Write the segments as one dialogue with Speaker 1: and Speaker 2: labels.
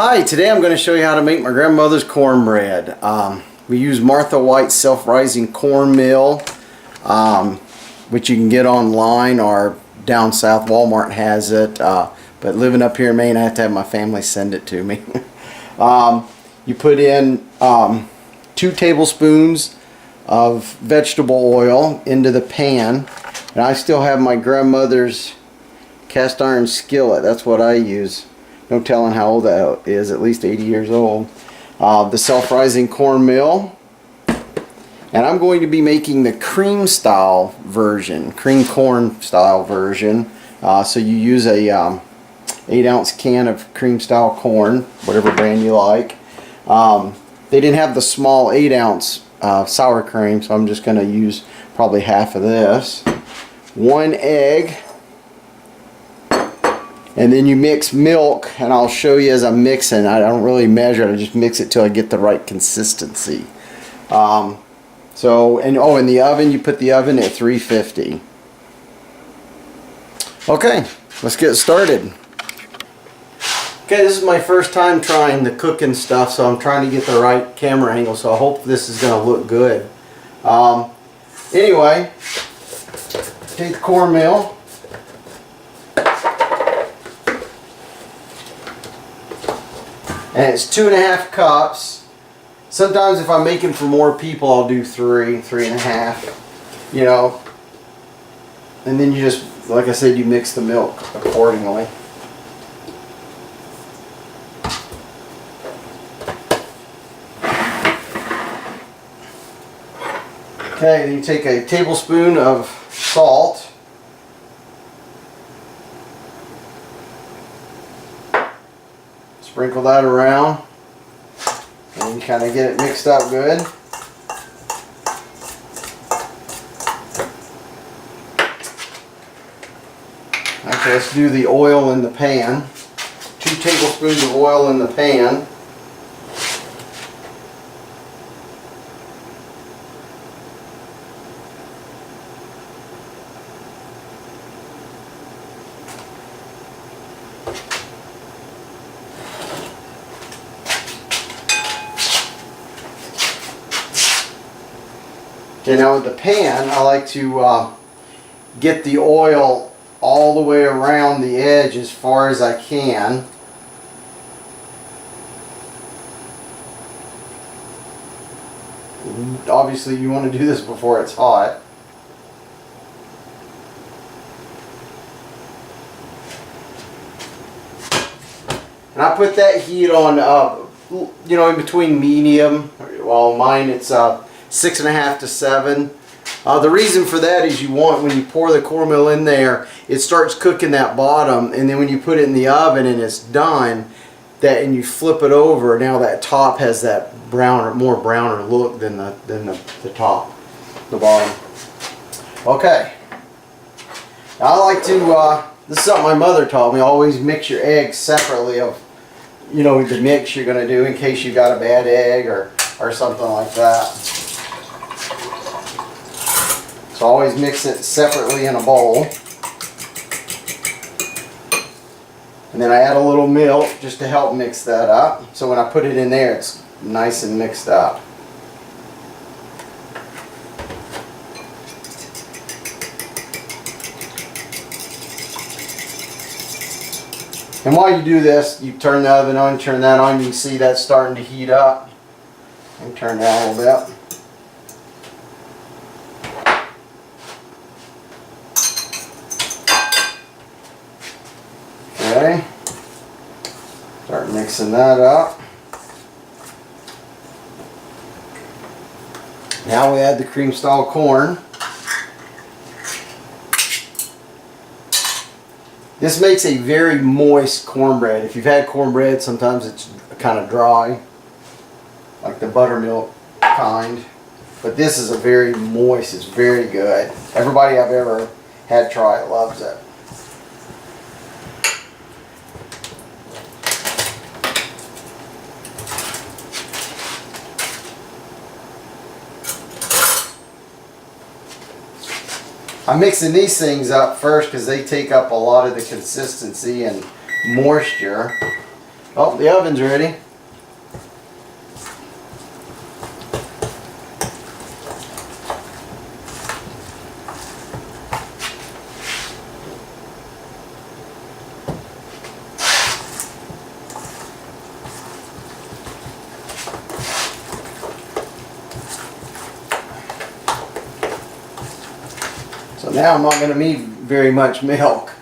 Speaker 1: Hi, today I'm going to show you how to make my grandmother's cornbread. We use Martha White's self-rising corn mill, which you can get online, or down south Walmart has it. But living up here in Maine, I have to have my family send it to me. You put in 2 tablespoons of vegetable oil into the pan, and I still have my grandmother's cast iron skillet. That's what I use. No telling how old that is, at least 80 years old. The self-rising corn mill. And I'm going to be making the cream style version, cream corn style version. So you use a 8-ounce can of cream style corn, whatever brand you like. They didn't have the small 8-ounce sour cream, so I'm just going to use probably half of this. 1 egg. And then you mix milk, and I'll show you as I'm mixing. I don't really measure it, I just mix it till I get the right consistency. In the oven, you put the oven at 350. Okay, let's get started. Okay, this is my first time trying the cooking stuff, so I'm trying to get the right camera angle, so I hope this is going to look good. Anyway, take the cornmeal. And it's 2.5 cups. Sometimes if I'm making for more people, I'll do 3.5, you know. And then you just, like I said, you mix the milk accordingly. Okay, then you take a tablespoon of salt. Sprinkle that around, and you kind of get it mixed up good. Okay, let's do the oil in the pan. 2 tablespoons of oil in the pan. Okay, now with the pan, I like to get the oil all the way around the edge as far as I can. Obviously, you want to do this before it's hot. And I put that heat on, you know, in between medium. Well, mine it's 6.5 to 7. The reason for that is you want, when you pour the cornmeal in there, it starts cooking that bottom, and then when you put it in the oven and it's done, and you flip it over, now that top has that browner, more browner look than the top, the bottom. Okay. Now I like to, this is something my mother taught me, always mix your eggs separately of, you know, the mix you're going to do in case you got a bad egg or something like that. So always mix it separately in a bowl. And then I add a little milk just to help mix that up. So when I put it in there, it's nice and mixed up. And while you do this, you turn the oven on, turn that on, you can see that's starting to heat up. And turn that a little bit. Okay, start mixing that up. Now we add the cream style corn. This makes a very moist cornbread. If you've had cornbread, sometimes it's kind of dry, like the buttermilk kind. But this is a very moist, it's very good. Everybody I've ever had try it loves it. I'm mixing these things up first because they take up a lot of the consistency and moisture. Oh, the oven's ready. So now I'm not going to need very much milk.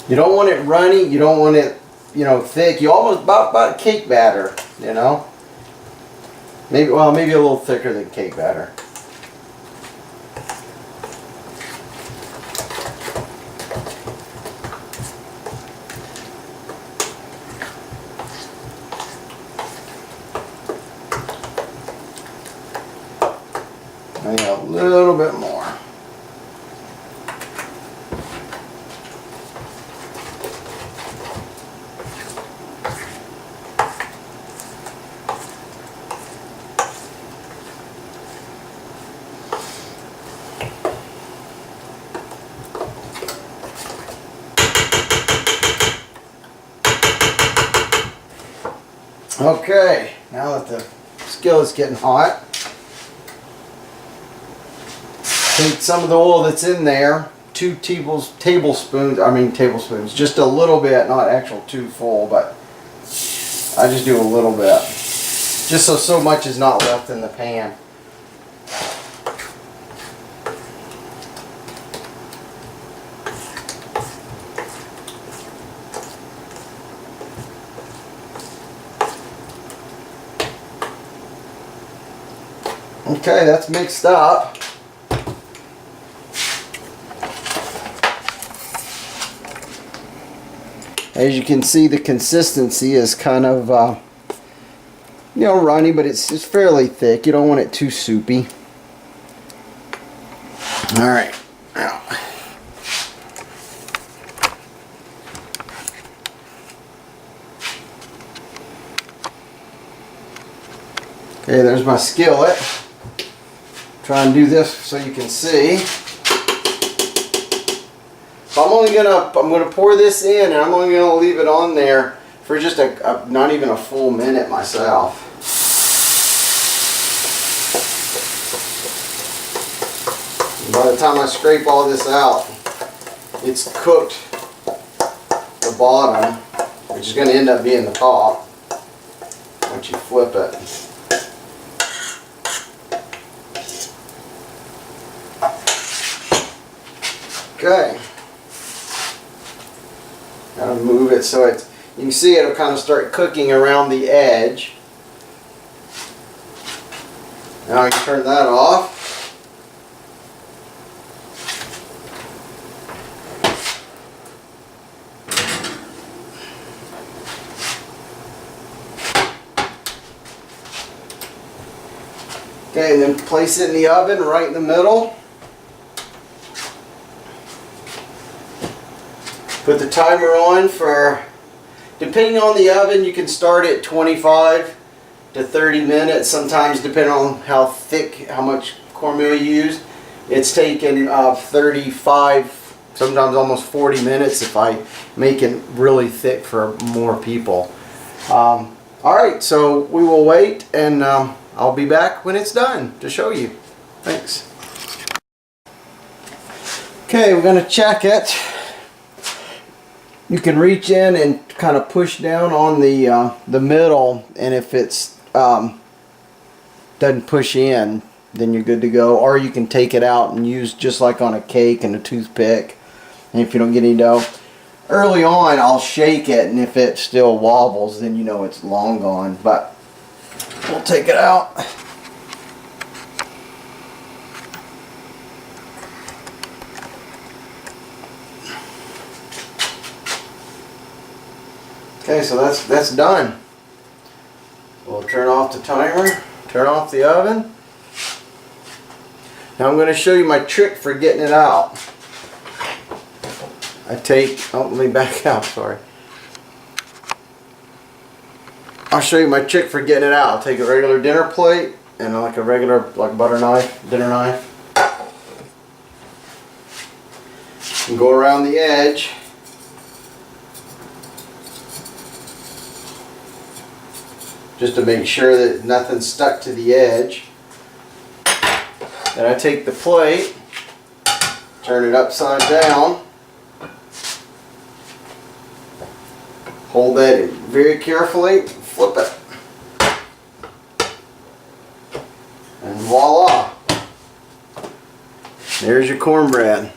Speaker 1: You don't want it runny, you don't want it, thick. You almost about cake batter, Maybe a little thicker than cake batter. Maybe a little bit more. Okay, now that the skillet's getting hot, take some of the oil that's in there, 2 tablespoons, just a little bit, not actual 2 full, but I just do a little bit, just so much is not left in the pan. Okay, that's mixed up. As you can see, the consistency is kind of, runny, but it's fairly thick. You don't want it too soupy. All right. Now. Okay, there's my skillet. Try and do this so you can see. So I'm gonna pour this in, and I'm only gonna leave it on there for just not even a full minute myself. And by the time I scrape all this out, it's cooked the bottom, which is gonna end up being the top once you flip it. Okay. Gotta move it so you can see it'll kind of start cooking around the edge. Now I can turn that off. Okay, and then place it in the oven right in the middle. Put the timer on for, depending on the oven, you can start at 25 to 30 minutes. Sometimes, depending on how thick, how much cornmeal you use, it's taken 35, sometimes almost 40 minutes if I make it really thick for more people. Alright, so we will wait, and I'll be back when it's done to show you. Thanks. Okay, we're going to check it. You can reach in and kind of push down on the middle, and if it's doesn't push in, then you're good to go. Or you can take it out and use just like on a cake and a toothpick. And if you don't get any dough, early on I'll shake it, and if it still wobbles, then you know it's long gone. But we'll take it out. Okay, so that's done. We'll turn off the timer, turn off the oven. Now I'm going to show you my trick for getting it out. Let me back out, sorry. I'll show you my trick for getting it out. I'll take a regular dinner plate, and like a regular, like butter knife, dinner knife. And go around the edge. Just to make sure that nothing's stuck to the edge. Then I take the plate, turn it upside down, hold that in very carefully, flip it, and voila! There's your cornbread.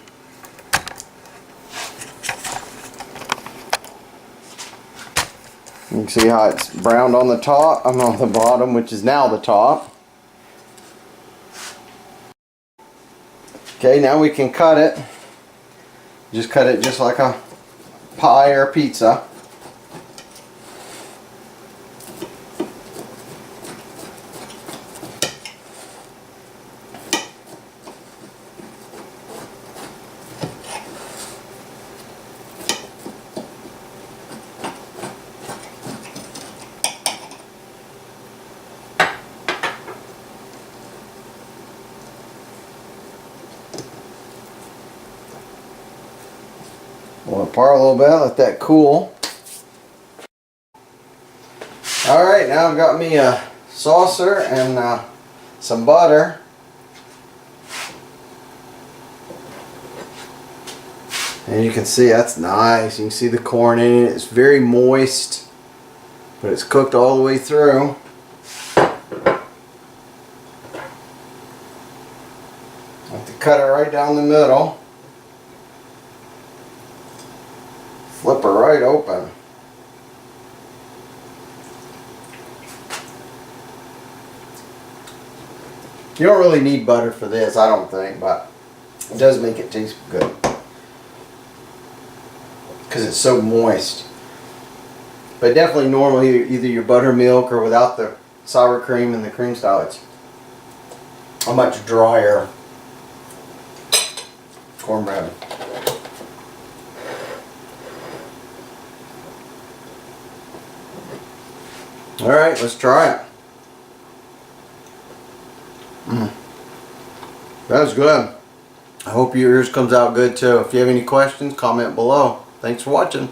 Speaker 1: You can see how it's browned on the top, on the bottom, which is now the top. Okay, now we can cut it. Just cut it just like a pie or pizza. We'll apart a little bit, let that cool. Alright, now I've got me a saucer and some butter. And you can see that's nice. You can see the corn in it. It's very moist, but it's cooked all the way through. I have to cut it right down the middle. Flip her right open. You don't really need butter for this, I don't think, but it does make it taste good because it's so moist. But definitely normally either your buttermilk or without the sour cream and the cream style, it's a much drier cornbread. Alright, let's try it. That was good. I hope yours comes out good too. If you have any questions, comment below. Thanks for watching.